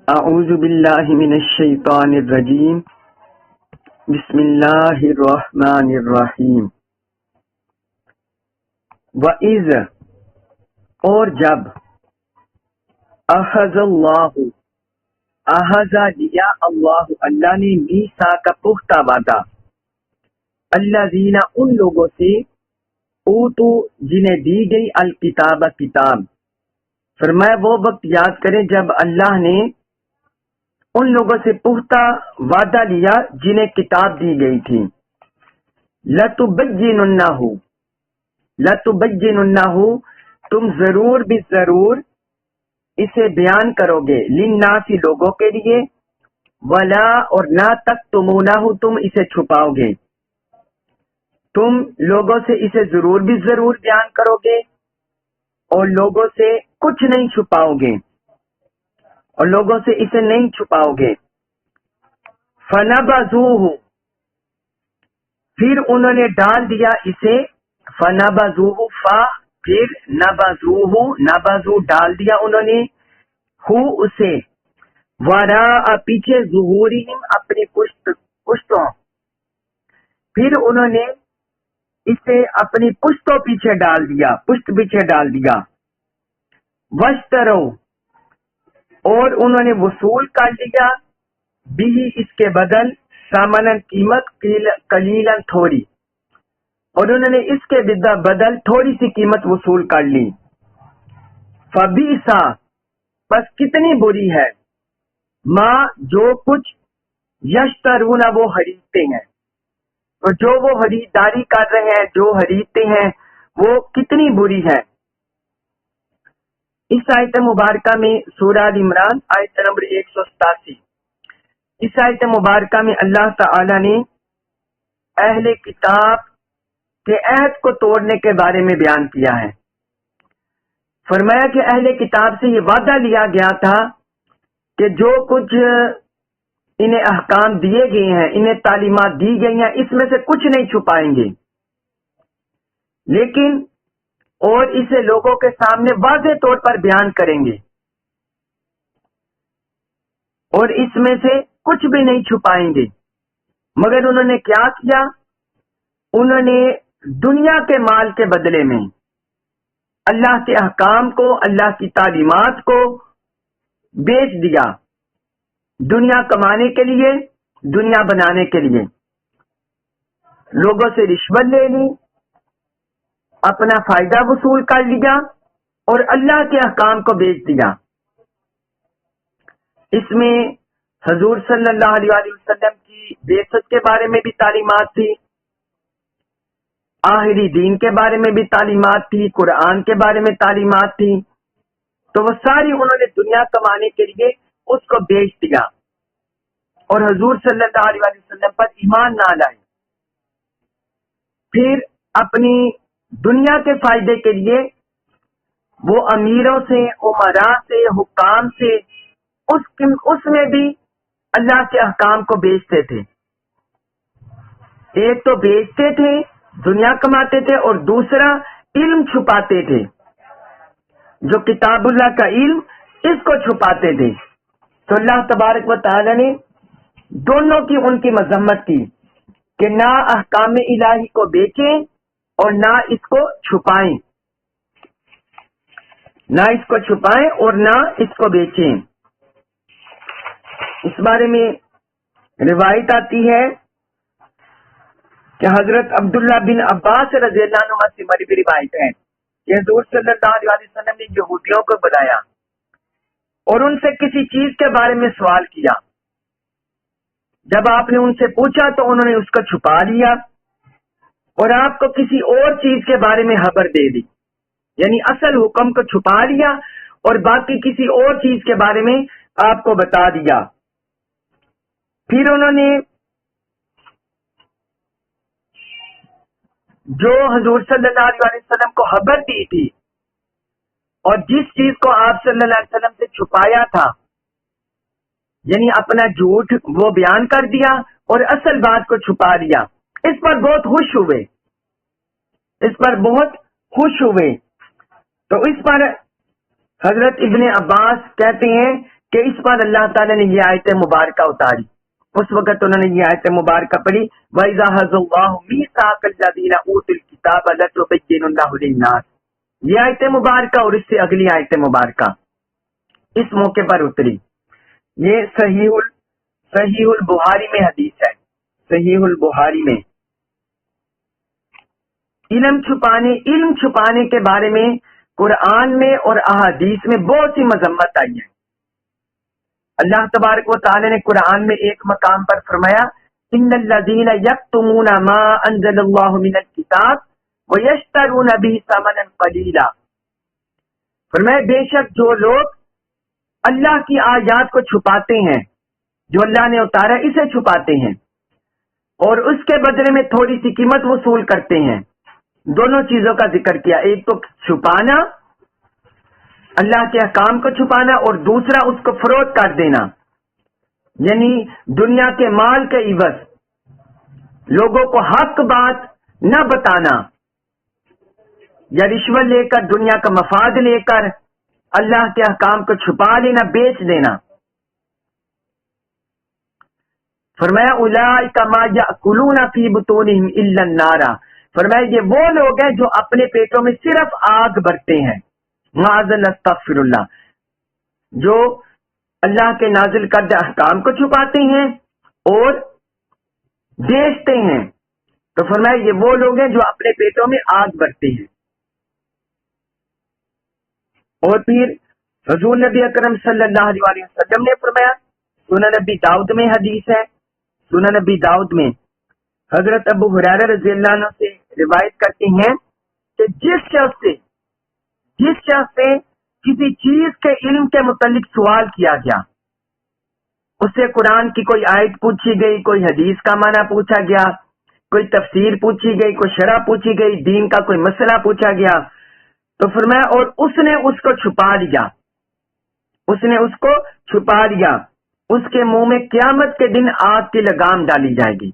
اعوذ باللہ من الشیطان الرجیم بسم اللہ الرحمن الرحیم وَإِذْ اور جب اخذ اللہ احاظہ لیا اللہ نے میثاق کا پختہ وعدہ الذین ان لوگوں سے اوتو جنہیں دی گئی الکتاب کتاب، فرمایا وہ وقت یاد کریں جب اللہ نے ان لوگوں سے پختہ وعدہ لیا جنہیں کتاب دی گئی تھی. لَتُبَيِّنُنَّهُ تم ضرور بھی ضرور اسے بیان کرو گے، لِلنَّاسِ لوگوں کے لیے، وَلَا اور نہ تَكْتُمُونَهُ تم اسے چھپاؤ گے. تم لوگوں سے اسے ضرور بھی ضرور بیان کرو گے اور لوگوں سے کچھ نہیں چھپاؤ گے اور لوگوں سے اسے نہیں چھپاؤ گے. فَنَبَذُوهُ پھر انہوں نے ڈال دیا اسے، فَنَبَذُوهُ فا پھر نبذو ڈال دیا انہوں نے، اسے وراء پیچھے، ظہورہم اپنی پشتوں، پھر انہوں نے اسے اپنی پشتوں پیچھے ڈال دیا، پشت پیچھے ڈال دیا. وَاشْتَرَوْا اور انہوں نے وصول کر لیا، بھی اس کے بدل، ثمناً قیمت، قلیلاً تھوڑی، اور انہوں نے اس کے بدل تھوڑی سی قیمت وصول کر لی. فَبِئْسَ پس کتنی بری ہے، ماں جو کچھ، یشترون وہ خریدتے ہیں، اور جو وہ خریداری کر رہے ہیں، جو خریدتے ہیں وہ کتنی بری ہے. اس آیت مبارکہ میں سورہ ال عمران آیت نمبر 187، اس آیت مبارکہ میں اللہ تعالی نے اہل کتاب کے عہد کو توڑنے کے بارے میں بیان کیا ہے. فرمایا کہ اہل کتاب سے یہ وعدہ لیا گیا تھا کہ جو کچھ انہیں احکام دیے گئے ہیں، انہیں تعلیمات دی گئی ہیں، اس میں سے کچھ نہیں چھپائیں گے، لیکن اور اسے لوگوں کے سامنے واضح طور پر بیان کریں گے اور اس میں سے کچھ بھی نہیں چھپائیں گے. مگر انہوں نے کیا کیا؟ انہوں نے دنیا کے مال کے بدلے میں اللہ کے احکام کو، اللہ کی تعلیمات کو بیچ دیا، دنیا کمانے کے لیے، دنیا بنانے کے لیے. لوگوں سے رشوت لے لی، اپنا فائدہ وصول کر لیا اور اللہ کے احکام کو بیچ دیا. اس میں حضور صلی اللہ علیہ وسلم کی بعثت کے بارے میں بھی تعلیمات تھی، آخری دین کے بارے میں بھی تعلیمات تھی، قرآن کے بارے میں تعلیمات تھی. تو وہ ساری انہوں نے دنیا کمانے کے لیے اس کو بیچ دیا اور حضور صلی اللہ علیہ وسلم پر ایمان نہ لائے. پھر اپنی دنیا کے فائدے کے لیے وہ امیروں سے، امراء سے، حکام سے اس میں بھی اللہ کے احکام کو بیچتے تھے. ایک تو بیچتے تھے، دنیا کماتے تھے، اور دوسرا علم چھپاتے تھے، جو کتاب اللہ کا علم، اس کو چھپاتے تھے. تو اللہ تبارک و تعالی نے دونوں کی ان کی مذمت کی کہ نہ احکام الہی کو بیچیں اور نہ اس کو چھپائیں، نہ اس کو چھپائیں اور نہ اس کو بیچیں. اس بارے میں روایت آتی ہے کہ حضرت عبداللہ بن عباس رضی اللہ عنہ سے مروی روایت ہے کہ حضور صلی اللہ علیہ وسلم نے یہودیوں کو بلایا اور ان سے کسی چیز کے بارے میں سوال کیا. جب آپ نے ان سے پوچھا تو انہوں نے اس کو چھپا لیا اور آپ کو کسی اور چیز کے بارے میں خبر دے دی، یعنی اصل حکم کو چھپا لیا اور باقی کسی اور چیز کے بارے میں آپ کو بتا دیا. پھر انہوں نے جو حضور صلی اللہ علیہ وسلم کو خبر دی تھی اور جس چیز کو آپ صلی اللہ علیہ وسلم سے چھپایا تھا، یعنی اپنا جھوٹ وہ بیان کر دیا اور اصل بات کو چھپا دیا. اس پر بہت خوش ہوئے، اس پر بہت خوش ہوئے. تو اس پر حضرت ابن عباس کہتے ہیں کہ اس پر اللہ تعالیٰ نے یہ آیت مبارکہ اتاری. اس وقت انہوں نے یہ آیت مبارکہ پڑھی وَإِذَا أَخَذَ اللَّهُ مِيثَاقَ الَّذِينَ أُوتُوا الْكِتَابَ لَتُبَيِّنُنَّهُ لِلنَّاسِ. یہ آیت مبارکہ اور اس سے اگلی آیت مبارکہ اس موقع پر اتری. یہ صحیح البخاری میں حدیث ہے. صحیح البخاری میں علم چھپانے کے بارے میں قرآن میں اور احادیث میں بہت سی مذمت آئی ہے. اللہ تبارک و تعالی نے قرآن میں ایک مقام پر فرمایا ان الذین یکتمون ما انزل اللہ من الکتاب ویشترون به ثمنا قلیلا. فرمایا بے شک جو لوگ اللہ کی آیات کو چھپاتے ہیں، جو اللہ نے اتارا اسے چھپاتے ہیں اور اس کے بدلے میں تھوڑی سی قیمت وصول کرتے ہیں. دونوں چیزوں کا ذکر کیا، ایک تو چھپانا، اللہ کے احکام کو چھپانا، اور دوسرا اس کو فروخت کر دینا، یعنی دنیا کے مال کے عوض لوگوں کو حق بات نہ بتانا یا رشوت لے کر دنیا کا مفاد لے کر اللہ کے احکام کو چھپا لینا، بیچ دینا. فرمایا اولئک ما یاکلون فی بطونہم الا النار. فرمایا یہ وہ لوگ ہیں جو اپنے پیٹوں میں صرف آگ بھرتے ہیں. معاذ اللہ استغفر اللہ، جو اللہ کے نازل کردہ احکام کو چھپاتے ہیں اور بیچتے ہیں. تو فرمایا یہ وہ لوگ ہیں جو اپنے پیٹوں میں آگ بھرتے ہیں. اور پھر حضور نبی اکرم صلی اللہ علیہ وسلم نے فرمایا، سنن نبی داؤد میں حدیث ہے، سنن نبی داؤد میں حضرت ابو ہریرہ رضی اللہ عنہ سے روایت کرتے ہیں کہ جس شخص سے کسی چیز کے علم کے متعلق سوال کیا گیا، اس سے قرآن کی کوئی آیت پوچھی گئی، کوئی حدیث کا معنی پوچھا گیا، کوئی تفسیر پوچھی گئی، کوئی شرح پوچھی گئی، دین کا کوئی مسئلہ پوچھا گیا، تو فرمایا اور اس نے اس کو چھپا لیا، اس کے منہ میں قیامت کے دن آگ کی لگام ڈالی جائے گی.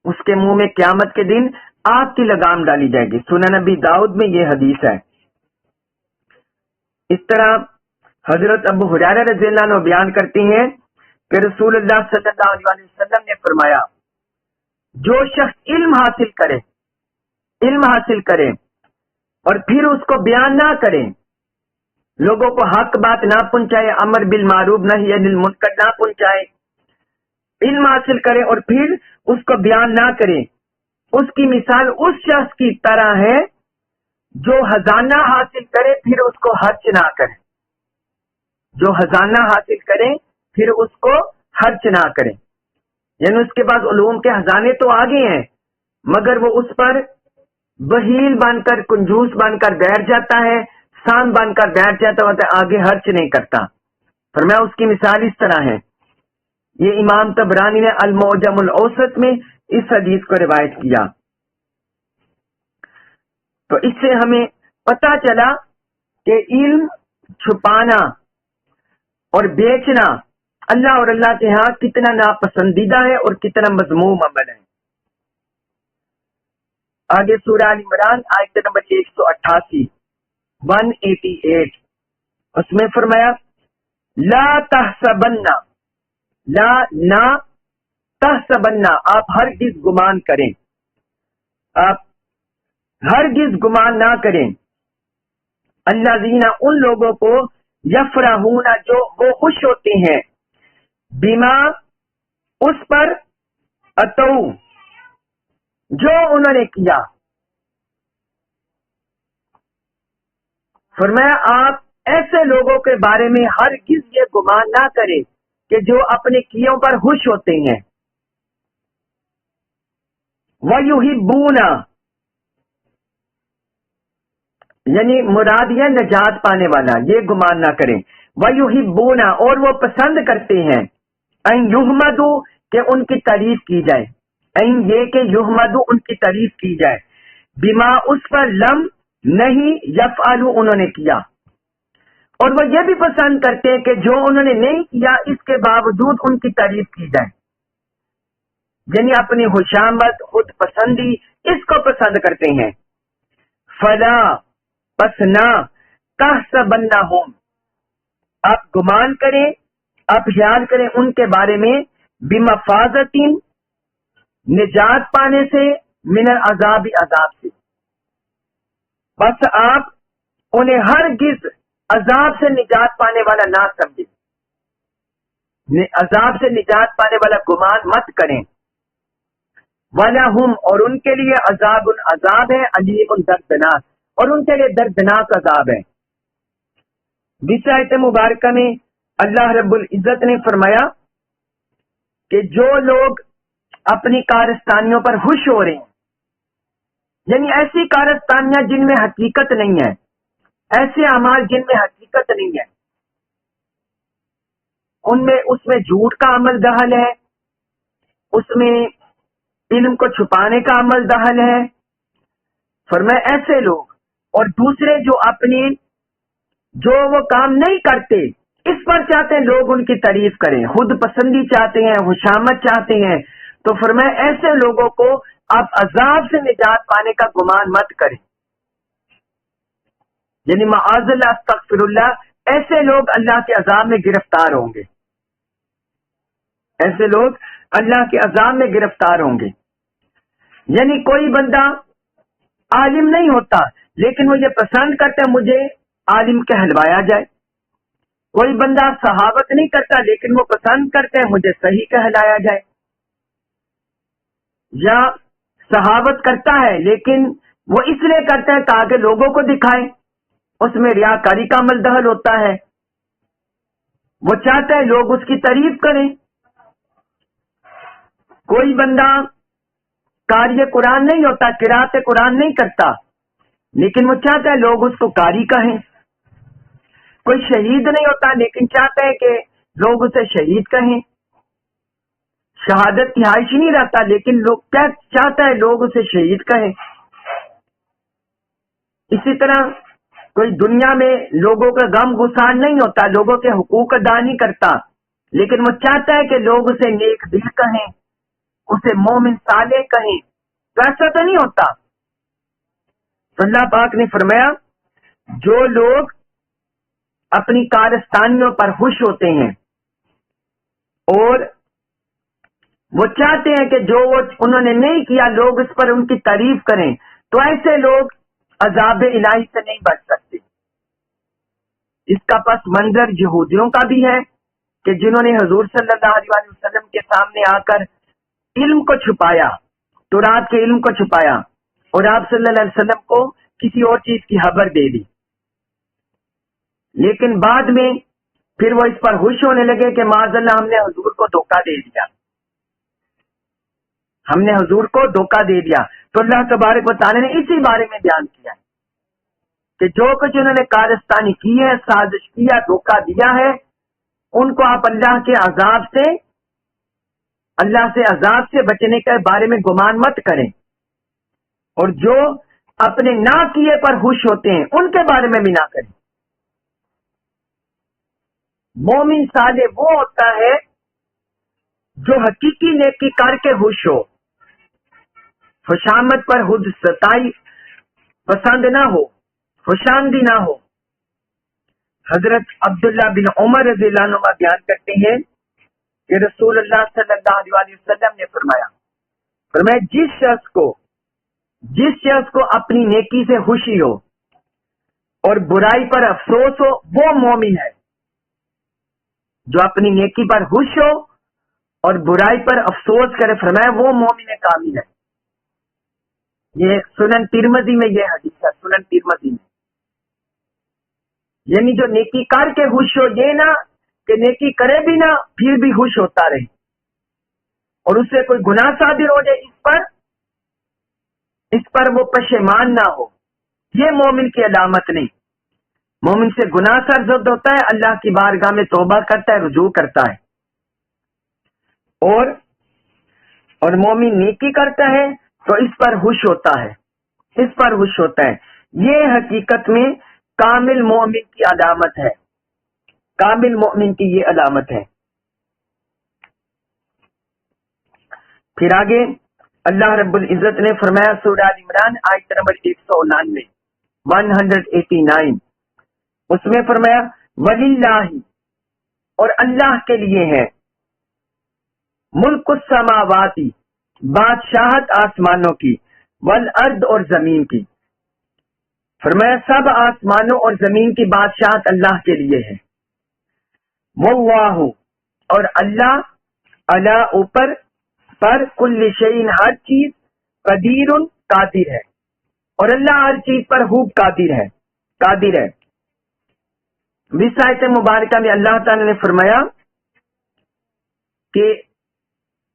اس کے منہ میں قیامت کے دن آگ کی لگام ڈالی جائے گی. سنن نبی داؤد میں یہ حدیث ہے. اس طرح حضرت ابو ہریرہ رضی اللہ عنہ بیان کرتے ہیں کہ رسول اللہ صلی اللہ علیہ وسلم نے فرمایا جو شخص علم حاصل کرے اور پھر اس کو بیان نہ کرے، لوگوں کو حق بات نہ پہنچائے، امر بالمعروف نہی عن المنکر نہ پہنچائے، علم حاصل کرے اور پھر اس کو بیان نہ کرے، اس کی مثال اس شخص کی طرح ہے جو خزانہ حاصل کرے پھر اس کو خرچ نہ کرے. جو خزانہ حاصل کرے پھر اس کو خرچ نہ کرے، یعنی اس کے پاس علوم کے خزانے تو آگے ہیں مگر وہ اس پر بخیل بن کر، کنجوس بن کر بیٹھ جاتا ہے، سام بن کر بیٹھ جاتا ہے، آگے خرچ نہیں کرتا. فرمایا اس کی مثال اس طرح ہے. یہ امام طبرانی نے المعجم الاوسط میں اس حدیث کو روایت کیا. تو اس سے ہمیں پتہ چلا کہ علم چھپانا اور بیچنا اللہ اور اللہ کے ہاں کتنا ناپسندیدہ ہے اور کتنا مذموم عمل ہے. آگے سورہ ال عمران آیت نمبر 188 188 اس میں فرمایا لا تحسبن، لا نہ تحسبن، آپ ہرگز گمان کریں، آپ ہرگز گمان نہ کریں، الذین ان لوگوں کو یفرحون جو وہ خوش ہوتے ہیں، بما اس پر، اتو جو انہوں نے کیا. فرمایا آپ ایسے لوگوں کے بارے میں ہرگز یہ گمان نہ کریں کہ جو اپنے کیوں پر خوش ہوتے ہیں. وَيُحِبُّونَ یعنی مراد یہ نجات پانے والا، یہ گمان نہ کریں. وَيُحِبُّونَ اور وہ پسند کرتے ہیں، اَن يُحْمَدُوا کہ ان کی تعریف کی جائے، این یہ کہ یحمدوا ان کی تعریف کی جائے، بما اس پر لم نہیں یفعلوا انہوں نے کیا. اور وہ یہ بھی پسند کرتے ہیں کہ جو انہوں نے نہیں کیا اس کے باوجود ان کی تعریف کی جائے، یعنی اپنی خوشامد، خود پسندی اس کو پسند کرتے ہیں. فلا پس نہ تحسبنہم آپ گمان کریں، آپ خیال کریں ان کے بارے میں، بمفازتین، نجات پانے سے، من العذاب، عذاب سے، بس آپ انہیں ہرگز عذاب سے نجات پانے والا نہ سمجھیں، عذاب سے نجات پانے والا گمان مت کریں۔ وَلَهُمْ، اور ان کے لیے عذاب، عذاب ہے، علیم، دردناک، اور ان کے لیے دردناک عذاب ہے۔ جس آیت مبارکہ میں اللہ رب العزت نے فرمایا کہ جو لوگ اپنی کارستانیوں پر خوش ہو رہے ہیں، یعنی ایسی کارستانیاں جن میں حقیقت نہیں ہے، ایسے اعمال جن میں حقیقت نہیں ہے، اس میں جھوٹ کا عمل دخل ہے، اس میں علم کو چھپانے کا عمل دخل ہے، فرمایا ایسے لوگ، اور دوسرے جو وہ کام نہیں کرتے، اس پر چاہتے ہیں لوگ ان کی تعریف کریں، خود پسندی چاہتے ہیں، خوشامد چاہتے ہیں، تو فرمایا ایسے لوگوں کو آپ عذاب سے نجات پانے کا گمان مت کریں، یعنی معاذ اللہ، استغفر اللہ، ایسے لوگ اللہ کے عذاب میں گرفتار ہوں گے، ایسے لوگ اللہ کے عذاب میں گرفتار ہوں گے۔ یعنی کوئی بندہ عالم نہیں ہوتا لیکن وہ یہ پسند کرتا ہے مجھے عالم کہلوایا جائے، کوئی بندہ صحابت نہیں کرتا لیکن وہ پسند کرتا ہے مجھے صحیح کہلایا جائے، یا صحابت کرتا ہے لیکن وہ اس لیے کرتا ہے تاکہ لوگوں کو دکھائے، اس میں ریاکاری کا عمل دخل ہوتا ہے، وہ چاہتا ہے لوگ اس کی تعریف کریں۔ کوئی بندہ قاری قرآن نہیں ہوتا، قرات قرآن نہیں کرتا لیکن وہ چاہتا ہے لوگ اس کو قاری کہیں، کوئی شہید نہیں ہوتا لیکن چاہتا ہے کہ لوگ اسے شہید کہیں، شہادت کی حائش نہیں رہتا لیکن لوگ کیا چاہتا ہے لوگ اسے شہید کہیں۔ اسی طرح کوئی دنیا میں لوگوں کا غم گسار نہیں ہوتا، لوگوں کے حقوق ادا نہیں کرتا لیکن وہ چاہتا ہے کہ لوگ اسے نیک دل کہیں، اسے مومن صالح کہیں، تو ایسا تو نہیں ہوتا۔ تو اللہ پاک نے فرمایا جو لوگ اپنی کارستانیوں پر خوش ہوتے ہیں اور وہ چاہتے ہیں کہ جو انہوں نے نہیں کیا لوگ اس پر ان کی تعریف کریں، تو ایسے لوگ عذاب الہی سے نہیں بچ سکتے۔ اس کا پس منظر یہودیوں کا بھی ہے کہ جنہوں نے حضور صلی اللہ علیہ وسلم کے سامنے آ کر علم کو چھپایا، تورات کے علم کو چھپایا، اور آپ صلی اللہ علیہ وسلم کو کسی اور چیز کی خبر دے دی، لیکن بعد میں پھر وہ اس پر خوش ہونے لگے کہ معاذ اللہ ہم نے حضور کو دھوکہ دے دیا، ہم نے حضور کو دھوکہ دے دیا۔ تو اللہ تبارک و تعالی نے اسی بارے میں بیان کیا ہے کہ جو کچھ انہوں نے کارستانی کی ہے، سازش کی ہے، دھوکہ دیا ہے، ان کو آپ اللہ کے عذاب سے، اللہ سے عذاب سے بچنے کے بارے میں گمان مت کریں، اور جو اپنے نہ کیے پر خوش ہوتے ہیں ان کے بارے میں بھی نہ کریں۔ مومن صالح وہ ہوتا ہے جو حقیقی نیکی کر کے خوش ہو، خوشامد پر خود ستائی پسند نہ ہو، خوشامدی نہ ہو۔ حضرت عبداللہ بن عمر رضی اللہ عنہ بیان کرتے ہیں کہ رسول اللہ صلی اللہ علیہ وسلم نے فرمایا جس شخص کو اپنی نیکی سے خوشی ہو اور برائی پر افسوس ہو وہ مومن ہے، جو اپنی نیکی پر خوش ہو اور برائی پر افسوس کرے، فرمایا وہ مومن کامل ہے۔ یہ سنن ترمذی میں یہ حدیث ہے، سنن ترمذی میں، یعنی جو نیکی کر کے خوش ہو، یہ نہ کہ نیکی کرے بھی نہ پھر بھی خوش ہوتا رہے اور اس سے کوئی گناہ صادر ہو جائے اس پر وہ پشیمان نہ ہو، یہ مومن کی علامت نہیں۔ مومن سے گناہ سرزد ہوتا ہے، اللہ کی بارگاہ میں توبہ کرتا ہے، رجوع کرتا ہے، اور مومن نیکی کرتا ہے تو اس پر خوش ہوتا ہے، اس پر خوش ہوتا ہے۔ یہ حقیقت میں کامل مومن کی علامت ہے، کامل مومن کی یہ علامت ہے۔ پھر آگے اللہ رب العزت نے فرمایا سورہ ال عمران آیت نمبر 189 اس میں فرمایا وَلِلَّهِ، اور اللہ کے لیے ہے ملک السماواتی بادشاہت آسمانوں کی والارض اور زمین کی. فرمایا سب آسمانوں اور زمین کی بادشاہت اللہ کے لیے ہے. واللہ اور اللہ علی اوپر پر کل شیء ہر چیز قدیر قادر ہے اور اللہ ہر چیز پر خوب قادر ہے. اس آیت مبارکہ میں اللہ تعالی نے فرمایا کہ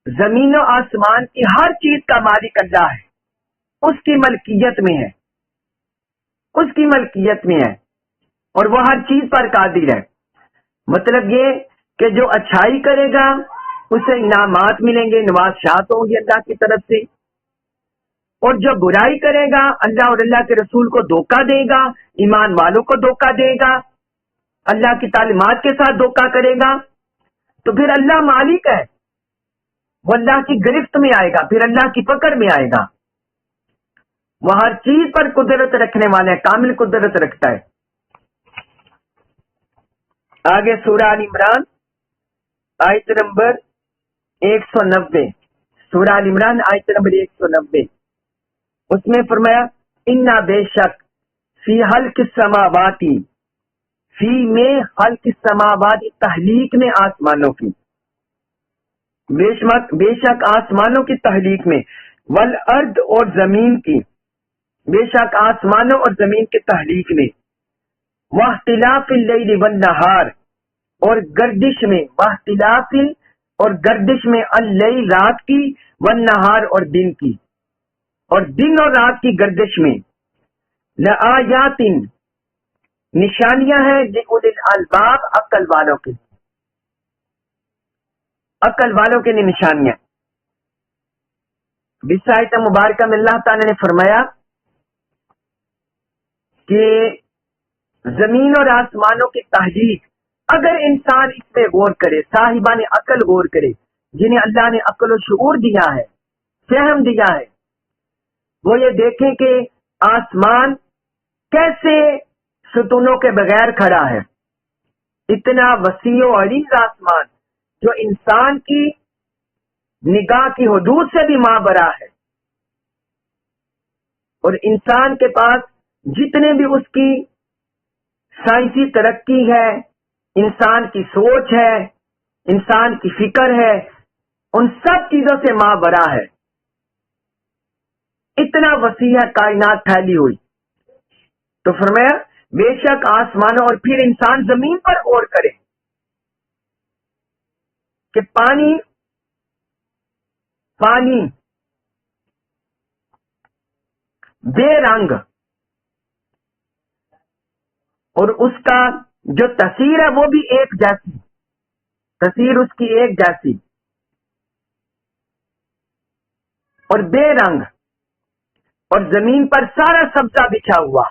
زمین و آسمان کی ہر چیز کا مالک اللہ ہے، اس کی ملکیت میں ہے اور وہ ہر چیز پر قادر ہے. مطلب یہ کہ جو اچھائی کرے گا اسے انعامات ملیں گے، نوازشات ہوں گی اللہ کی طرف سے، اور جو برائی کرے گا اللہ اور اللہ کے رسول کو دھوکہ دے گا، ایمان والوں کو دھوکہ دے گا، اللہ کی تعلیمات کے ساتھ دھوکہ کرے گا، تو پھر اللہ مالک ہے، وہ اللہ کی گرفت میں آئے گا، پھر اللہ کی پکڑ میں آئے گا. وہ ہر چیز پر قدرت رکھنے والا ہے، کامل قدرت رکھتا ہے. آگے سورہ آل عمران آیت نمبر 190، سورہ آل عمران آیت نمبر 190، اس میں فرمایا انا بے شک فی خلق السماواتی، فی میں خلق السماواتی تخلیق میں آسمانوں کی، بے شک آسمانوں کی تخلیق میں، والارض اور زمین کی، بے شک آسمانوں اور زمین کی تخلیق میں، واختلاف اللیل والنہار اور گردش میں، واختلاف اور گردش میں، اللیل رات کی، والنہار اور دن کی، اور دن اور رات کی گردش میں، لآیات نشانیاں ہیں لأولی الالباب عقل والوں کے لیے نشانیاں. اس آیت مبارکہ میں اللہ تعالی نے فرمایا کہ زمین اور آسمانوں کی تخلیق اگر انسان اس پہ غور کرے، صاحبان عقل غور کرے، جنہیں اللہ نے عقل و شعور دیا ہے، فہم دیا ہے، وہ یہ دیکھیں کہ آسمان کیسے ستونوں کے بغیر کھڑا ہے. اتنا وسیع و عریض آسمان جو انسان کی نگاہ کی حدود سے بھی مابرا ہے، اور انسان کے پاس جتنے بھی اس کی سائنسی ترقی ہے، انسان کی سوچ ہے، انسان کی فکر ہے، ان سب چیزوں سے مابرا ہے. اتنا وسیع ہے کائنات پھیلی ہوئی. تو فرمایا بے شک آسمانوں، اور پھر انسان زمین پر غور کرے کہ پانی بے رنگ، اور اس کا جو تصویر ہے وہ بھی ایک جیسی، تصویر اس کی ایک جیسی، اور بے رنگ، اور زمین پر سارا سبزہ بچھا ہوا،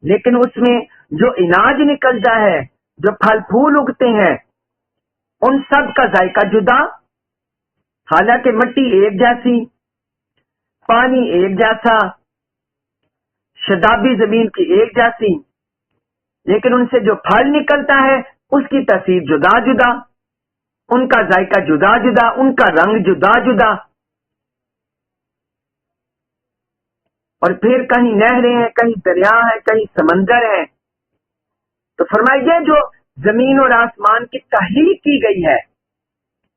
لیکن اس میں جو اناج نکلتا ہے، جو پھل پھول اگتے ہیں، ان سب کا ذائقہ جدا، حالانکہ مٹی ایک جیسی، پانی ایک جیسا، شدابی زمین کی ایک جیسی، لیکن ان سے جو پھل نکلتا ہے اس کی تصویر جدا جدا، ان کا ذائقہ جدا جدا، ان کا رنگ جدا جدا. اور پھر کہیں نہریں ہیں، کہیں دریا ہیں، کہیں سمندر ہیں. تو فرمایا یہ جو زمین اور آسمان کی تخلیق کی گئی ہے،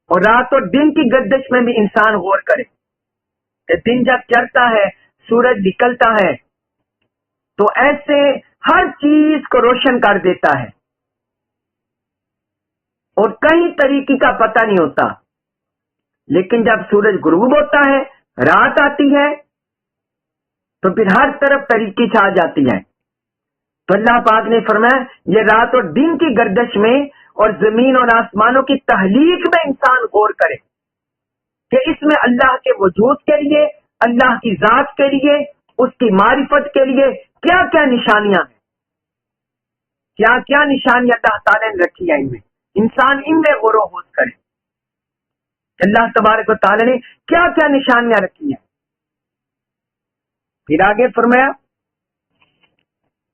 اور رات اور دن کی گردش میں بھی انسان غور کرے کہ دن جب چڑھتا ہے، سورج نکلتا ہے، تو ایسے ہر چیز کو روشن کر دیتا ہے، اور کئی طریقے کا پتہ نہیں ہوتا. لیکن جب سورج غروب ہوتا ہے، رات آتی ہے، تو پھر ہر طرف طریقے چھا جاتی ہیں. تو اللہ پاک نے فرمایا یہ رات اور دن کی گردش میں اور زمین اور آسمانوں کی تخلیق میں انسان غور کرے کہ اس میں اللہ کے وجود کے لیے، اللہ کی ذات کے لیے، اس کی معرفت کے لیے کیا کیا نشانیاں ہیں، کیا کیا نشانیاں اللہ تعالیٰ نے رکھی ہیں. ان میں انسان ان میں غور و خوض کرے. اللہ تبارک و تعالیٰ نے کیا کیا نشانیاں رکھی ہیں. پھر آگے فرمایا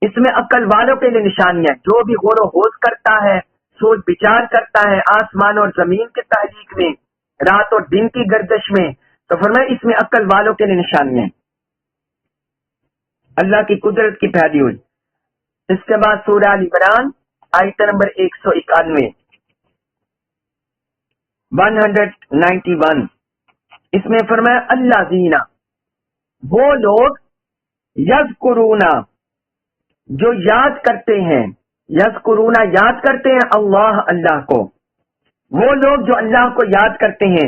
اس میں عقل والوں کے لیے نشانیاں، جو بھی غور و خوض کرتا ہے، سوچ بچار کرتا ہے آسمان اور زمین کے تحلیق میں، رات اور دن کی گردش میں، تو فرمایا اس میں عقل والوں کے لیے نشانیاں ہیں، اللہ کی قدرت کی پھیلی ہوئی۔ اس کے بعد سورہ ال عمران آیت نمبر 191 191، اس میں فرمایا اللہ زینا، وہ لوگ یذکرون جو یاد کرتے ہیں، یذکرون یاد کرتے ہیں اللہ کو، وہ لوگ جو اللہ کو یاد کرتے ہیں،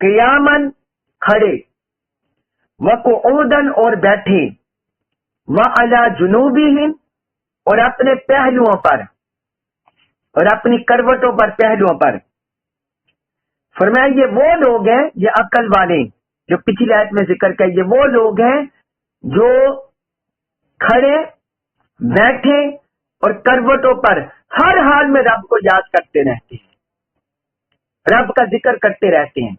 قیامن کھڑے، وقعودن اور بیٹھے، وعلی جنوبہم اور اپنے پہلوؤں پر، اور اپنی کروٹوں پر، پہلوؤں پر۔ فرمایا یہ وہ لوگ ہیں، یہ عقل والے جو پچھلی آیت میں ذکر کیا، یہ وہ لوگ ہیں جو کھڑے، بیٹھے اور کروٹوں پر ہر حال میں رب کو یاد کرتے رہتے ہیں، رب کا ذکر کرتے رہتے ہیں۔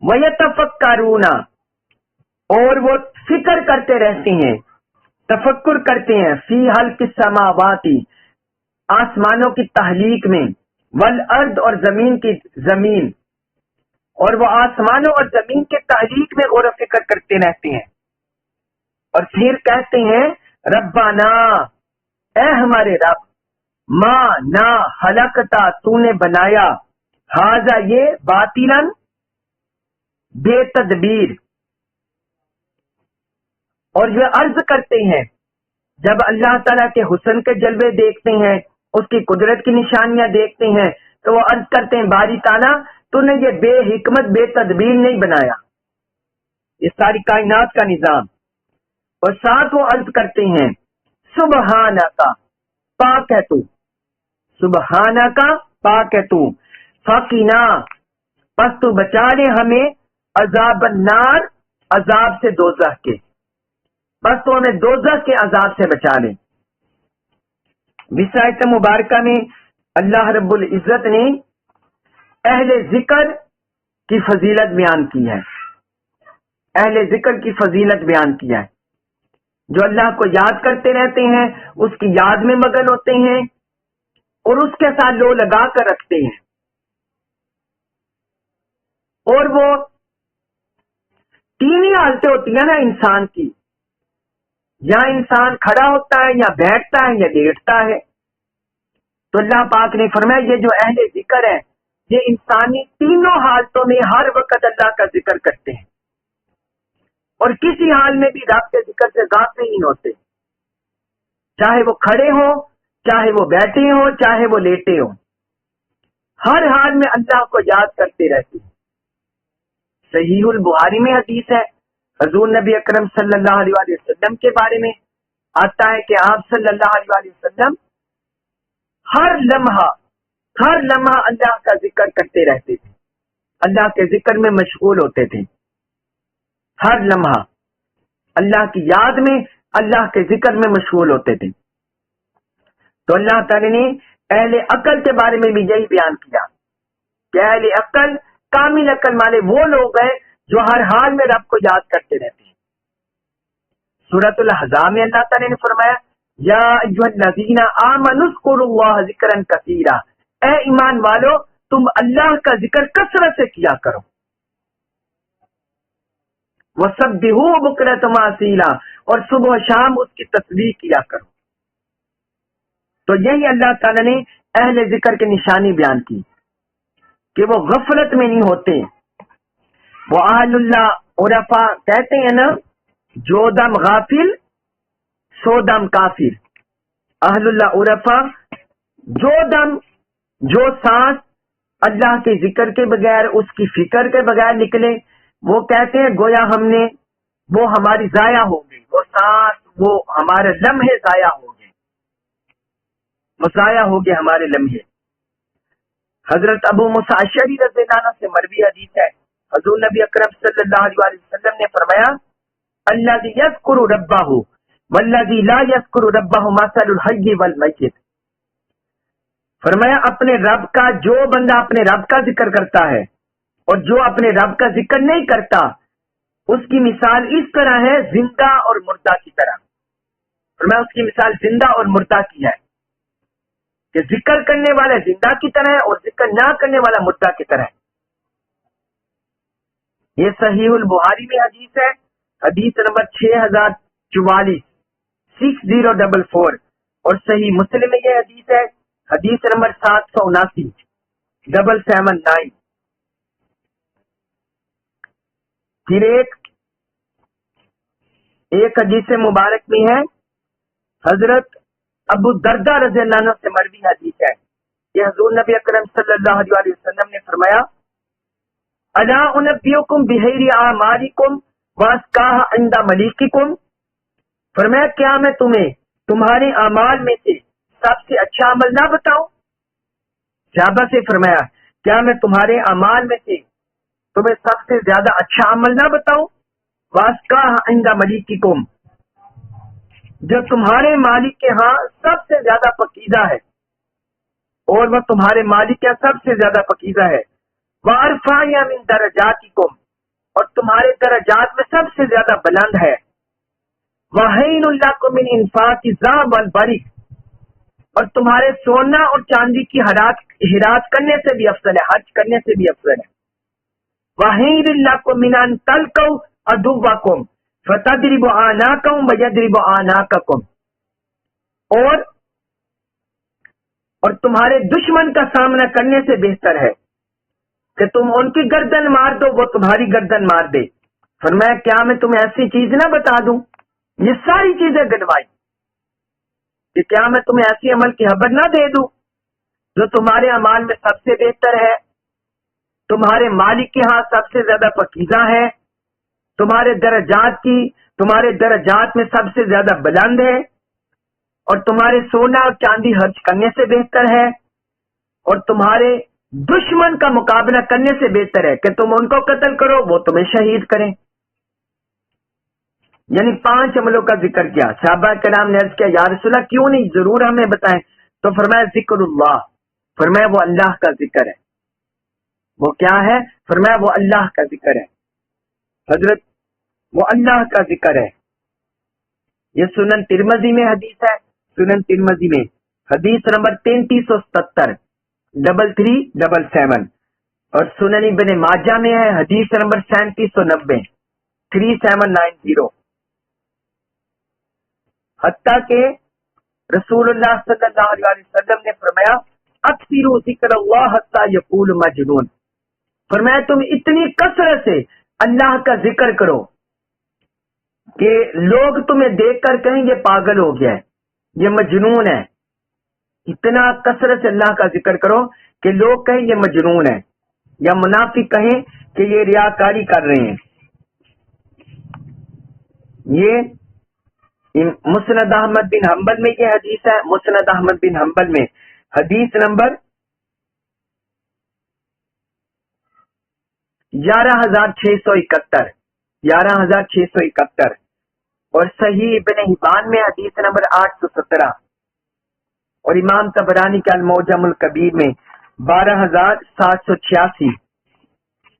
وَيَتَفَكَّرُونَ اور وہ فکر کرتے رہتے ہیں، تفکر کرتے ہیں، فی خلق السماوات آسمانوں کی تخلیق میں، والارض اور زمین، اور وہ آسمانوں اور زمین کے تخلیق میں غور و فکر کرتے رہتے ہیں، اور پھر کہتے ہیں ربنا، اے ہمارے رب، ما نہ خلقتا تو نے بنایا، ھذا یہ، باطلا بے تدبیر۔ اور یہ عرض کرتے ہیں جب اللہ تعالیٰ کے حسن کے جلوے دیکھتے ہیں، اس کی قدرت کی نشانیاں دیکھتے ہیں، تو وہ عرض کرتے ہیں باری تعالیٰ تو نے یہ بے حکمت بے تدبیر نہیں بنایا، یہ ساری کائنات کا نظام۔ اور ساتھ وہ عرض کرتے ہیں سبحانک، پاک ہے تو، سبحانک پاک ہے تو، فقنا پس تو بچا لے ہمیں، عذاب النار عذاب سے دوزخ کے، بس تو ہمیں دوزخ کے عذاب سے بچا لے۔ اس آیت مبارکہ میں اللہ رب العزت نے اہل ذکر کی فضیلت بیان کی ہے، اہل ذکر کی فضیلت بیان کیا ہے، جو اللہ کو یاد کرتے رہتے ہیں، اس کی یاد میں مگن ہوتے ہیں، اور اس کے ساتھ لو لگا کر رکھتے ہیں، اور وہ تین ہی حالتیں ہوتی ہیں نا انسان کی، یا انسان کھڑا ہوتا ہے، یا بیٹھتا ہے، یا لیٹتا ہے۔ تو اللہ پاک نے فرمایا یہ جو اہل ذکر ہے، یہ انسانی تینوں حالتوں میں ہر وقت اللہ کا ذکر کرتے ہیں، اور کسی حال میں بھی رب کے ذکر سے غافل نہیں ہوتے، چاہے وہ کھڑے ہوں، چاہے وہ بیٹھے ہوں، چاہے وہ لیٹے ہوں، ہر حال میں اللہ کو یاد کرتے رہتے ہیں۔ صحیح البخاری میں حدیث ہے، حضور نبی اکرم صلی اللہ علیہ وآلہ وسلم کے بارے میں آتا ہے کہ آپ صلی اللہ علیہ وآلہ وسلم ہر لمحہ اللہ کا ذکر کرتے رہتے تھے، اللہ کے ذکر میں مشغول ہوتے تھے، ہر لمحہ اللہ کی یاد میں، اللہ کے ذکر میں مشغول ہوتے تھے۔ تو اللہ تعالی نے اہل عقل کے بارے میں بھی یہی بیان کیا کہ اہل عقل، کامل عقل والے وہ لوگ ہیں جو ہر حال میں رب کو یاد کرتے رہتے ہیں۔ سورۃ الاحزاب میں اللہ تعالی نے فرمایا یا ایھا الذین آمنوا اذکروا اللہ ذکرا کثیرا، اے ایمان والو تم اللہ کا ذکر کثرت سے کیا کرو، وسبحوہ بکرۃ واصیلا، اور صبح و شام اس کی تسبیح کیا کرو۔ تو یہی اللہ تعالی نے اہل ذکر کی نشانی بیان کی کہ وہ غفلت میں نہیں ہوتے، وہ اہل اللہ عرفا کہتے ہیں نا، جو دم غافل سو دم کافر، اہل اللہ عرفا جو دم جو سانس اللہ کے ذکر کے بغیر، اس کی فکر کے بغیر نکلے، وہ کہتے ہیں گویا ہم نے، وہ ہماری ضائع ہو گئی، وہ سانس، وہ ہمارے لمحے ضائع ہو گئے، وہ ضائع ہو گئے ہمارے لمحے۔ حضرت ابو موسیٰ اشعری رضی اللہ عنہ سے مروی حدیث ہے، حضور نبی اکرم صلی اللہ علیہ وسلم نے فرمایا الذی یذکر ربہ والذی لا یذکر ربہ مثل الحی والمیت، فرمایا اپنے رب کا، جو بندہ اپنے رب کا ذکر کرتا ہے اور جو اپنے رب کا ذکر نہیں کرتا، اس کی مثال اس طرح ہے زندہ اور مردہ کی طرح۔ فرمایا اس کی مثال زندہ اور مردہ کی ہے، کہ ذکر کرنے والا زندہ کی طرح ہے اور ذکر نہ کرنے والا مردہ کی طرح ہے۔ یہ صحیح البخاری میں حدیث ہے، حدیث نمبر 6044 6044، اور صحیح مسلم میں یہ حدیث ہے، حدیث نمبر 779 779۔ پھر ایک حدیث مبارک میں ہے، حضرت ابو الدرداء رضی اللہ عنہ سے مروی حدیث ہے، یہ حضور نبی اکرم صلی اللہ علیہ وسلم نے فرمایا، الا انبئکم بخیر اعمالکم وازکاها عند ملیککم، فرمایا کیا میں تمہیں تمہارے اعمال میں سے سب سے اچھا عمل نہ بتاؤں؟ صحابہ سے فرمایا کیا میں تمہارے اعمال میں سے تمہیں سب سے زیادہ اچھا عمل نہ بتاؤں؟ وازکاها عند ملیککم، جو تمہارے مالک کے ہاں سب سے زیادہ پاکیزہ ہے، اور وہ تمہارے مالک کے سب سے زیادہ پاکیزہ ہے، وارفع من درجاتکم، اور تمہارے درجات میں سب سے زیادہ بلند ہے، وَحَيْنُ لَكُم مِّنْ إِنفَاقِ الذَّهَبِ وَالْوَرِقِ، اور تمہارے سونا اور چاندی کی خیرات کرنے سے بھی افضل ہے، حج کرنے سے بھی افضل ہے، وَحَيْنُ لَكُم مِّنْ أَن تَلْقَوْا عَدُوَّكُمْ فَتَضْرِبُوا أَعْنَاقَهُمْ وَيَضْرِبُوا أَعْنَاقَكُمْ، اور تمہارے دشمن کا سامنا کرنے سے بہتر ہے کہ تم ان کی گردن مار دو، وہ تمہاری گردن مار دے۔ فرمایا کیا میں تمہیں ایسی چیز نہ بتا دوں؟ یہ ساری چیزیں گنوائی کہ کیا میں تمہیں ایسی عمل کی خبر نہ دے دوں جو تمہارے اعمال میں سب سے بہتر ہے، تمہارے مالک کے ہاں سب سے زیادہ پاکیزہ ہے، تمہارے درجات میں سب سے زیادہ بلند ہے، اور تمہارے سونا اور چاندی خرچ کرنے سے بہتر ہے، اور تمہارے دشمن کا مقابلہ کرنے سے بہتر ہے کہ تم ان کو قتل کرو، وہ تمہیں شہید کریں۔ یعنی 5 عملوں کا ذکر کیا۔ صحابہ کرام نے عرض کیا یا رسول اللہ کیوں نہیں، ضرور ہمیں بتائیں۔ تو فرمایا ذکر اللہ، فرمایا وہ اللہ کا ذکر ہے۔ وہ کیا ہے؟ فرمایا وہ اللہ کا ذکر ہے، حضرت وہ اللہ کا ذکر ہے۔ یہ سنن ترمذی میں حدیث ہے، سنن ترمذی میں حدیث نمبر 3377 3377، اور سنن ابن ماجہ میں ہے حدیث نمبر 3790 3790۔ حتیٰ کہ رسول اللہ صلی اللہ علیہ وسلم نے فرمایا اکثروا ذکر اللہ حتیٰ یقول مجنون، فرمایا تم اتنی کثرت سے اللہ کا ذکر کرو کہ لوگ تمہیں دیکھ کر کہیں یہ پاگل ہو گیا ہے، یہ مجنون ہے۔ اتنا کثرت سے اللہ کا ذکر کرو کہ لوگ کہیں یہ مجنون ہے، یا منافق کہیں کہ یہ ریاکاری کر رہے ہیں۔ یہ مسند احمد بن حنبل میں یہ حدیث ہے، مسند احمد بن حنبل میں حدیث نمبر 11671 11671، اور صحیح ابن حبان میں حدیث نمبر 817، اور امام طبرانی کے المعجم الکبیر میں 12786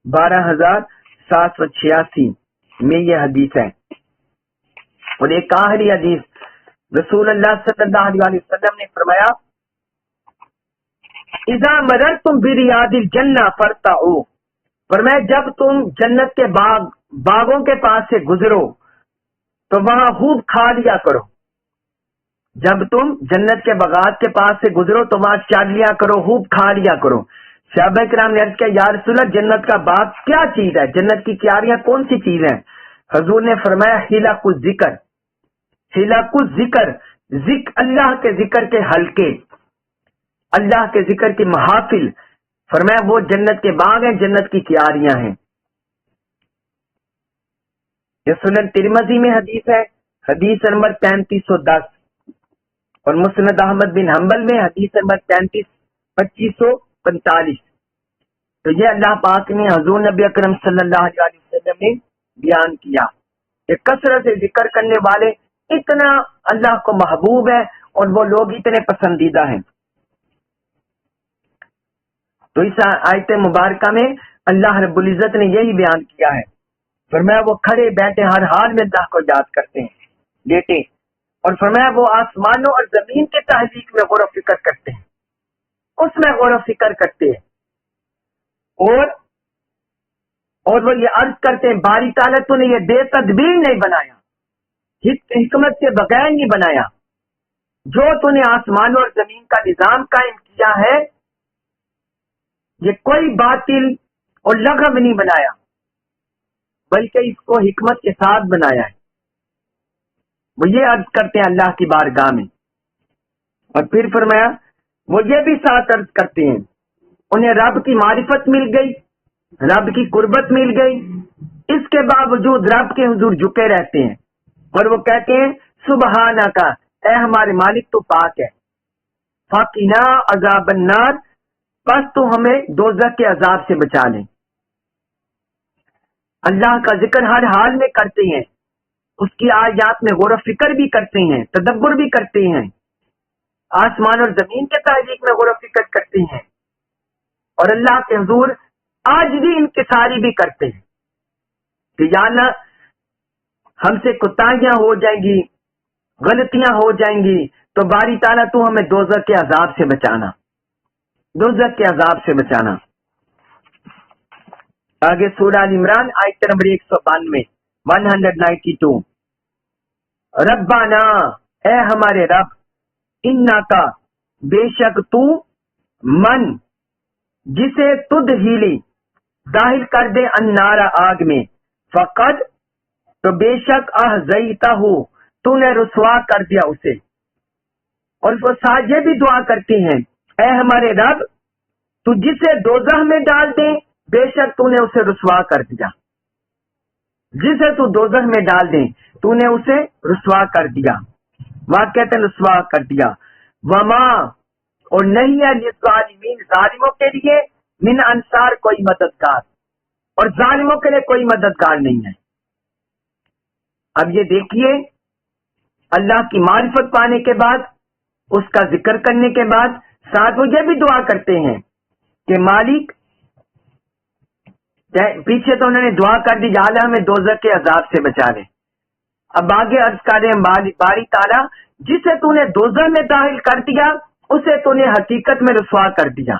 12786 میں یہ حدیث ہے۔ اور ایک آخری حدیث رسول اللہ صلی اللہ علیہ وسلم نے فرمایا اذا مررتم بریاض الجنہ فارتعوا، فرمایا جب تم جنت کے باغوں کے پاس سے گزرو تو وہاں خوب کھا لیا کرو۔ جب تم جنت کے باغات کے پاس سے گزرو تو وہاں چر لیا کرو، خوب کھا لیا کرو۔ صحابہ کرام نے عرض کیا یا رسول اللہ جنت کا باغ کیا چیز ہے، جنت کی کیاریاں کون سی چیز ہیں؟ حضور نے فرمایا حلق الذکر، حلق الذکر، اللہ کے ذکر کے حلقے، اللہ کے ذکر کی محافل، فرمایا وہ جنت کے باغ ہیں، جنت کی کیاریاں ہیں۔ یہ سنن ترمذی میں حدیث ہے، حدیث نمبر 3510، اور مسند احمد بن حنبل میں حدیث نمبر 2545۔ تو یہ اللہ پاک نے حضور نبی اکرم صلی اللہ علیہ وسلم نے بیان کیا کہ کثرت سے ذکر کرنے والے اتنا اللہ کو محبوب ہے اور وہ لوگ اتنے پسندیدہ ہیں۔ تو اس آیت مبارکہ میں اللہ رب العزت نے یہی بیان کیا ہے، فرمایا وہ کھڑے بیٹھے ہر حال میں اللہ کو یاد کرتے ہیں، لیٹے اور فرمایا وہ آسمانوں اور زمین کے تحقیق میں غور و فکر کرتے ہیں، اس میں غور و فکر کرتے ہیں، اور وہ یہ عرض کرتے ہیں باری تعالیٰ تو نے یہ بے تدبیر نہیں بنایا، حکمت کے بغیر نہیں بنایا، جو تو نے آسمانوں اور زمین کا نظام قائم کیا ہے یہ کوئی باطل اور لغو نہیں بنایا، بلکہ اس کو حکمت کے ساتھ بنایا ہے۔ وہ یہ عرض کرتے ہیں اللہ کی بارگاہ میں، اور پھر فرمایا وہ یہ بھی ساتھ عرض کرتے ہیں انہیں رب کی معرفت مل گئی، رب کی قربت مل گئی، اس کے باوجود رب کے حضور جھکے رہتے ہیں اور وہ کہتے ہیں سبحانہ کا، اے ہمارے مالک تو پاک ہے، فقنا عذاب النار، بس تو ہمیں دوزخ کے عذاب سے بچا لیں۔ اللہ کا ذکر ہر حال میں کرتے ہیں، اس کی آیات میں غور و فکر بھی کرتے ہیں، تدبر بھی کرتے ہیں، آسمان اور زمین کے تحقیق میں غور و فکر کرتے ہیں، اور اللہ کے حضور آج بھی انکساری بھی کرتے ہیں کہ یا اللہ ہم سے کوتاہیاں ہو جائیں گی، غلطیاں ہو جائیں گی تو باری تعالیٰ تو ہمیں دوزخ کے عذاب سے بچانا، دوزخ کے عذاب سے بچانا۔ آگے سورہ ال عمران آیت نمبر 192 192 ربنا، اے ہمارے رب، انکا، بے شک تو، من، جسے تد ہیلی، داخل کر دے النار، آگ میں، فقد، تو بے شک احزیتہ، تو نے رسوا کر دیا اسے۔ اور وہ ساتھ یہ بھی دعا کرتے ہیں اے ہمارے رب تو جسے دوزخ میں ڈال دے بے شک تو نے اسے رسوا کر دیا، جسے تو دوزخ میں ڈال دے تو نے اسے رسوا کر دیا، واقعتا رسوا کر دیا۔ وما، اور نہیں ہے للظالمین، ظالموں کے لیے، من انصار، کوئی مددگار، اور ظالموں کے لیے کوئی مددگار نہیں ہے۔ اب یہ دیکھیے اللہ کی معرفت پانے کے بعد، اس کا ذکر کرنے کے بعد، ساتھ وہ یہ بھی دعا کرتے ہیں کہ مالک، پیچھے تو انہوں نے دعا کر دی یا اللہ ہمیں دوزخ کے عذاب سے بچا لے، اب آگے عرض کر رہے ہیں باری تعالیٰ جسے تو نے دوزخ میں داخل کر دیا اسے تو نے حقیقت میں رسوا کر دیا،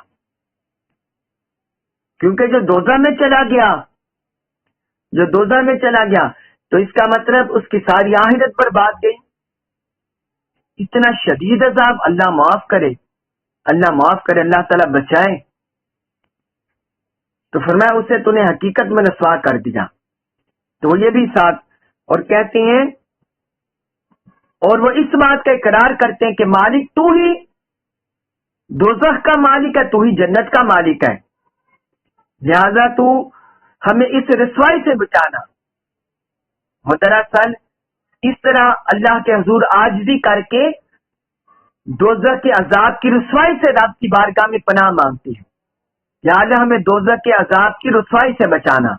کیونکہ جو دوزخ میں چلا گیا، جو دوزخ میں چلا گیا تو اس کا مطلب اس کی ساری آخرت برباد گئی۔ اتنا شدید عذاب، اللہ معاف کرے، اللہ معاف کرے، اللہ تعالیٰ بچائے۔ تو فرمایا اسے تو نے حقیقت میں رسوا کر دیا۔ تو یہ بھی ساتھ اور کہتے ہیں، اور وہ اس بات کا اقرار کرتے ہیں کہ مالک تو ہی دوزخ کا مالک ہے، تو ہی جنت کا مالک ہے، لہذا تو ہمیں اس رسوائی سے بچانا۔ اور دراصل اس طرح اللہ کے حضور عاجزی کر کے دوزخ کے عذاب کی رسوائی سے رب کی بارگاہ میں پناہ مانگتے ہیں، یا اللہ ہمیں دوزخ کے عذاب کی رسوائی سے بچانا۔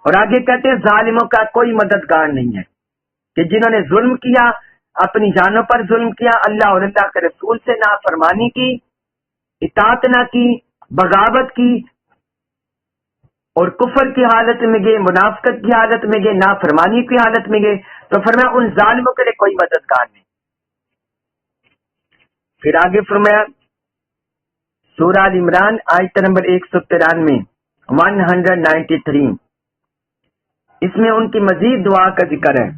اور آگے کہتے ہیں ظالموں کا کوئی مددگار نہیں ہے، کہ جنہوں نے ظلم کیا، اپنی جانوں پر ظلم کیا، اللہ اور اللہ کے رسول سے نافرمانی کی، اطاعت نہ کی، بغاوت کی، اور کفر کی حالت میں گئے، منافقت کی حالت میں گئے، نافرمانی کی حالت میں گئے، تو فرمایا ان ظالموں کے لیے کوئی مددگار نہیں۔ پھر آگے فرمایا سورہ ال عمران آیت نمبر 193 193، اس میں ان کی مزید دعا کا ذکر ہے۔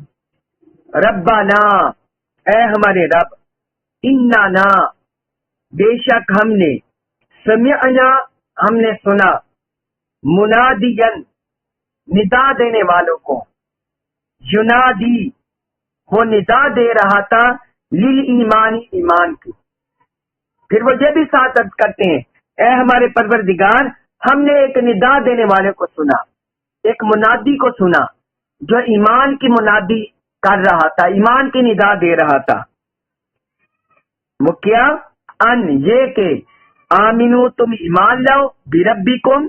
ربنا، اے ہمارے رب، اننا، بے شک ہم نے، سمعنا، ہم نے سنا، منادین، ندا دینے والوں کو، ینادی، وہ ندا دے رہا تھا، للایمان، ایمان کی۔ پھر وہ یہ بھی ساتھ عرض کرتے ہیں اے ہمارے پروردگار، ہم نے ایک ندا دینے والے کو سنا، ایک منادی کو سنا جو ایمان کی منادی کر رہا تھا، ایمان کی ندا دے رہا تھا۔ وہ کیا؟ ان، یہ کہ آمنو، تم ایمان لاؤ، بربکم،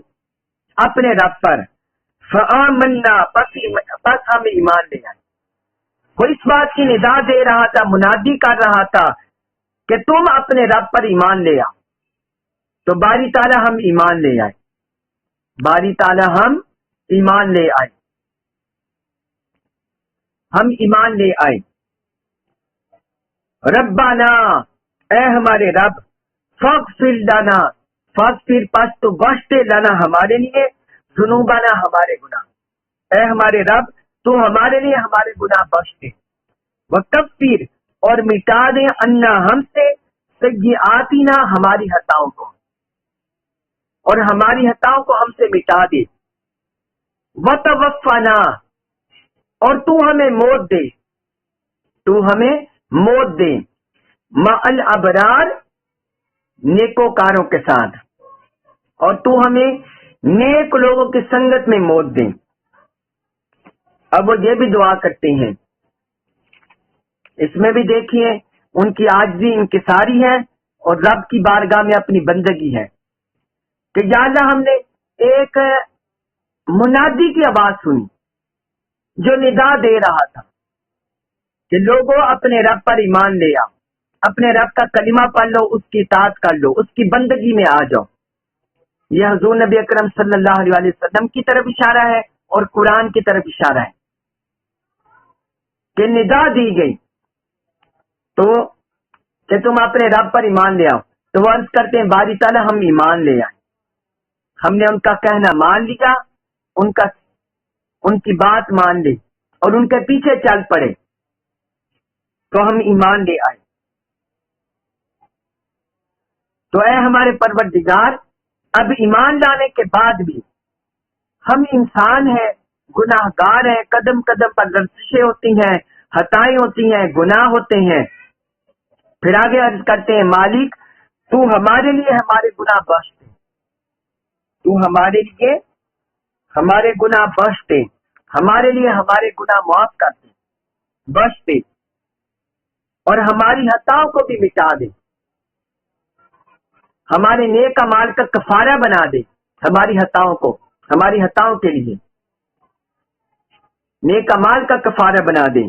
اپنے رب پر، فآمنا، پس ہم ایمان لے آئے۔ وہ اس بات کی ندا دے رہا تھا، منادی کر رہا تھا کہ تم اپنے رب پر ایمان لے آؤ، تو باری تعالیٰ ہم ایمان لے آئے، باری تعالیٰ ہم ایمان لے آئے، ہم ایمان لے آئے۔ ربنا اے ہمارے رب، فاغفر لنا فاغفر پس تو بخش دے لنا ہمارے لیے، ذنوبنا ہمارے گناہ، اے ہمارے رب تو ہمارے لیے ہمارے گناہ بخش دے، وکفر اور مٹا دے انا ہم سے، سیئاتنا ہماری خطاؤں کو، اور ہماری خطاؤں کو ہم سے مٹا دے، وتوفنا اور تو ہمیں موت دے، تو ہمیں موت دے، مع الابرار نیکوکاروں کے ساتھ، اور تو ہمیں نیک لوگوں کی سنگت میں موت دے۔ اب وہ یہ بھی دعا کرتے ہیں، اس میں بھی دیکھیے ان کی عاجزی انکساری ہے اور رب کی بارگاہ میں اپنی بندگی ہے کہ یا اللہ ہم نے ایک منادی کی آواز سنی جو ندا دے رہا تھا کہ لوگوں اپنے رب پر ایمان لے آؤ، اپنے رب کا کلمہ پڑھ لو، اس کی اطاعت کر لو، اس کی بندگی میں آ جاؤ۔ یہ حضور نبی اکرم صلی اللہ علیہ وسلم کی طرف اشارہ ہے اور قرآن کی طرف اشارہ ہے کہ ندا دی گئی تو کہ تم اپنے رب پر ایمان لے آؤ، تو وہ عرض کرتے ہیں باری تعالیٰ ہم ایمان لے آئے، ہم نے ان کا کہنا مان لیا، ان کی بات مان لی اور ان کے پیچھے چل پڑے تو ہم ایمان لے آئے۔ تو اے ہمارے پروردگار، اب ایمان لانے کے بعد بھی ہم انسان ہیں، گناہ گار ہیں، قدم قدم پر لرزشیں ہوتی ہیں، خطائیں ہوتی ہیں، گناہ ہوتے ہیں۔ پھر آگے عرض کرتے ہیں مالک تو ہمارے لیے ہمارے گناہ بخش دے، تو ہمارے لیے ہمارے گناہ بخش دے، ہمارے لیے ہمارے گناہ معاف کر دے، بخش دے، اور ہماری خطاؤں کو بھی مٹا دے، ہمارے نیک اعمال کا کفارہ بنا دے، ہماری خطاؤں کو، ہماری خطاؤں کے لیے نیک اعمال کا کفارہ بنا دے۔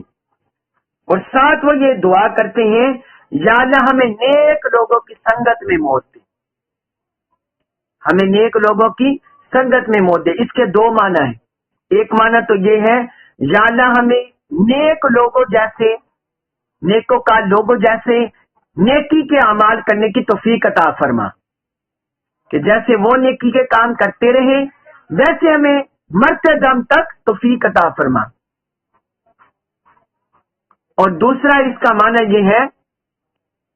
اور ساتھ وہ یہ دعا کرتے ہیں یا اللہ ہمیں نیک لوگوں کی سنگت میں موت دے، ہمیں نیک لوگوں کی سنگت میں موت دے۔ اس کے دو معنی ہیں، ایک معنی تو یہ ہے یا اللہ ہمیں نیک لوگوں جیسے، نیکوکار لوگوں جیسے نیکی کے اعمال کرنے کی توفیق عطا فرما، کہ جیسے وہ نیکی کے کام کرتے رہے ویسے ہمیں مرتے دم تک توفیق عطا فرما۔ اور دوسرا اس کا معنی یہ ہے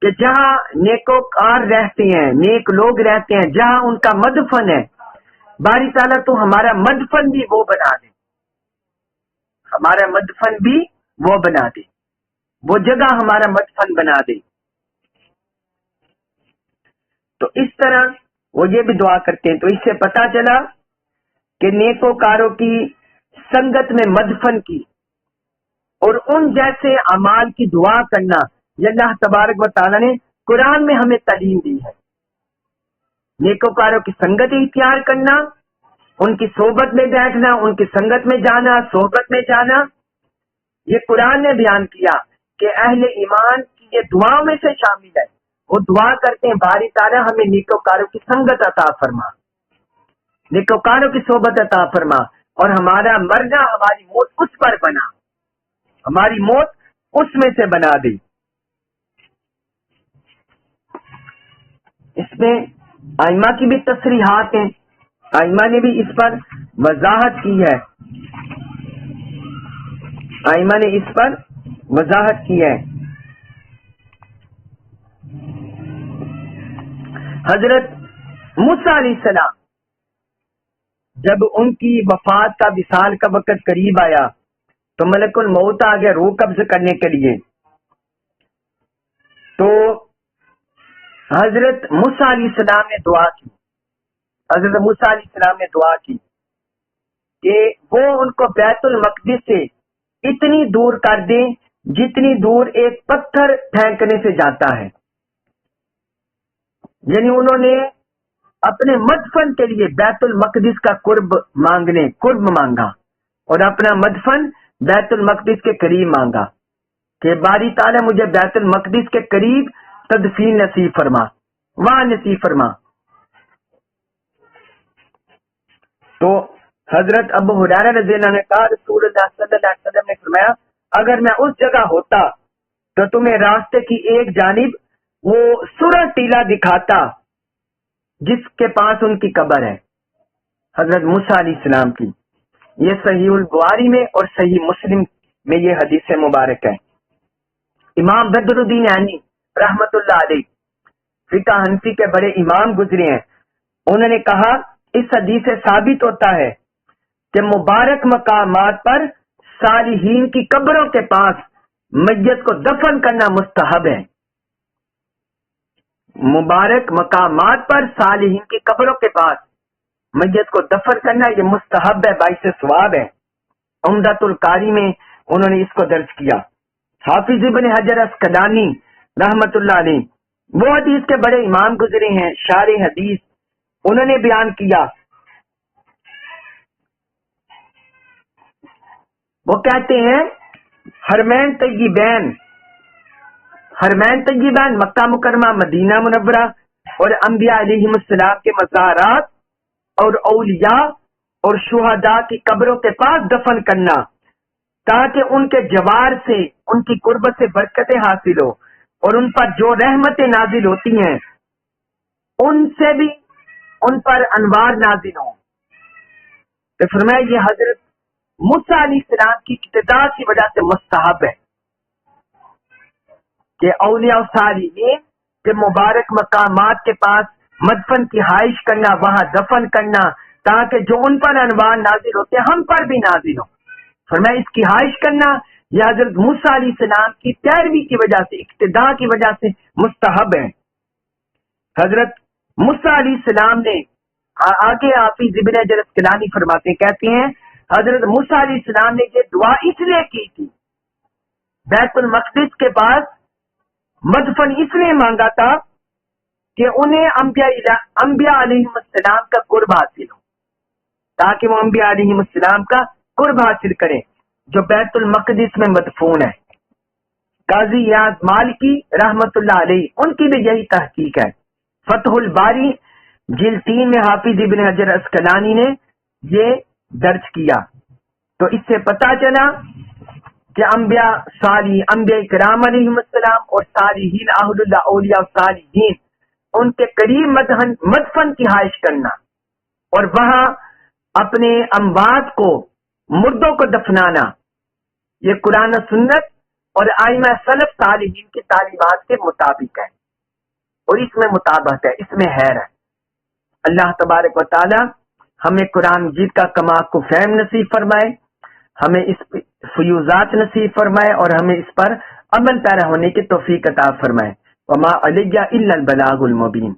کہ جہاں نیکوکار رہتے ہیں، نیک لوگ رہتے ہیں، جہاں ان کا مدفن ہے، باری تعالیٰ تو ہمارا مدفن بھی وہ بنا دے، ہمارا مدفن بھی وہ بنا دے، وہ جگہ ہمارا مدفن بنا دے۔ تو اس طرح وہ یہ بھی دعا کرتے ہیں۔ تو اس سے پتہ چلا کہ نیکوکاروں کی سنگت میں مدفن کی اور ان جیسے اعمال کی دعا کرنا یہ اللہ تبارک و تعالیٰ نے قرآن میں ہمیں تعلیم دی ہے۔ نیکوکاروں کی سنگت اختیار کرنا، ان کی صحبت میں بیٹھنا، ان کی سنگت میں جانا، صحبت میں جانا، یہ قرآن نے بیان کیا کہ اہل ایمان کی یہ دعاؤں میں سے شامل ہے۔ وہ دعا کرتے ہیں باری تعالیٰ ہمیں نیکوکاروں کی سنگت عطا فرما، نیکوکاروں کی صحبت عطا فرما، اور ہمارا مرنا، ہماری موت اس پر بنا، ہماری موت اس میں سے بنا دی۔ اس میں ائمہ کی بھی تصریحات ہیں، ائمہ نے بھی اس پر وضاحت کی ہے، ائمہ نے اس پر وضاحت کی ہے۔ حضرت موسیٰ علیہ السلام جب ان کی وفات کا وصال کا وقت قریب آیا تو ملک الموت آ گیا روح قبض کرنے کے لیے، تو حضرت موسیٰ علیہ السلام نے دعا کی، حضرت موسیٰ علیہ السلام نے دعا کی کہ وہ ان کو بیت المقدس سے اتنی دور کر دیں جتنی دور ایک پتھر پھینکنے سے جاتا ہے، یعنی انہوں نے اپنے مدفن کے لیے بیت المقدس کا قرب مانگا اور اپنا مدفن بیت المقدس کے قریب مانگا کہ باری تعالیٰ مجھے بیت المقدس کے قریب تدفین نصیب فرما، وہاں نصیب فرما۔ تو حضرت ابو ہریرہ رضی اللہ عنہ نے کہا رسول اللہ صلی اللہ علیہ وسلم نے فرمایا اگر میں اس جگہ ہوتا تو تمہیں راستے کی ایک جانب وہ سورہ ٹیلا دکھاتا جس کے پاس ان کی قبر ہے، حضرت موسیٰ علیہ السلام کی۔ یہ صحیح البخاری میں اور صحیح مسلم میں یہ حدیث مبارک ہے۔ امام بدر الدین عینی رحمت اللہ علیہ فقہ حنفی کے بڑے امام گزرے ہیں، انہوں نے کہا اس حدیث سے ثابت ہوتا ہے کہ مبارک مقامات پر صالحین کی قبروں کے پاس میت کو دفن کرنا مستحب ہے۔ مبارک مقامات پر صالحین کی قبروں کے پاس میت کو دفن کرنا یہ مستحب ہے، باعث ثواب ہے۔ عمدۃ القاری میں انہوں نے اس کو درج کیا۔ حافظ ابن حجر عسقلانی رحمت اللہ علیہ وہ حدیث کے بڑے امام گزرے ہیں، شارح حدیث، انہوں نے بیان کیا، وہ کہتے ہیں حرمین طیبین مکہ مکرمہ، مدینہ منورہ اور انبیاء علیہم السلام کے مزارات اور اولیاء اور شہداء کی قبروں کے پاس دفن کرنا تاکہ ان کے جوار سے ان کی قربت سے برکتیں حاصل ہو اور ان پر جو رحمتیں نازل ہوتی ہیں ان سے بھی ان پر انوار نازل ہوں۔ تو فرمایا یہ حضرت موسیٰ علیہ السلام کی اقتداء کی وجہ سے مستحب ہے کہ اولیاء و صالحین کے مبارک مقامات کے پاس مدفن کی رہائش کرنا، وہاں دفن کرنا تاکہ جو ان پر انوار نازل ہوتے ہیں ہم پر بھی نازل ہو۔ فرمایا اس کی رہائش کرنا یہ حضرت موسیٰ علیہ السلام کی پیروی کی وجہ سے، اقتداء کی وجہ سے مستحب ہے۔ حضرت موسیٰ علیہ السلام نے آگے حافظ ابن حجر عسقلانی فرماتے کہتے ہیں حضرت موسیٰ علیہ السلام نے یہ دعا اس لیے کی تھی، بیت المقدس کے پاس مدفن اس لیے مانگا تھا کہ انہیں انبیاء علیہ السلام کا قرب حاصل ہو، تاکہ وہ انبیاء علیہ السلام کا قرب حاصل کریں جو بیت المقدس میں مدفون ہے۔ قاضی یاز مالکی رحمت اللہ علیہ ان کی بھی یہی تحقیق ہے۔ فتح الباری جلد 3 میں حافظ ابن حجر عسقلانی نے یہ درج کیا۔ تو اس سے پتہ چلا کہ انبیاء کرام علیہ السلام اور صالحین اہل اللہ اولیاء صالحین ان کے قریب مدفن کی رہائش کرنا اور وہاں اپنے اموات کو، مردوں کو دفنانا یہ قرآن و سنت اور ائمہ سلف صالحین کی تعلیمات کے مطابق ہے اور اس میں مطابقت ہے، اس میں خیر ہے۔ اللہ تبارک و تعالی ہمیں قرآن مجید کا کما کو فہم نصیب فرمائے، ہمیں اس فیوزات نصیب فرمائے اور ہمیں اس پر عمل پیرا ہونے کی توفیق عطا فرمائے۔ وما علیہ الا البلاغ المبین۔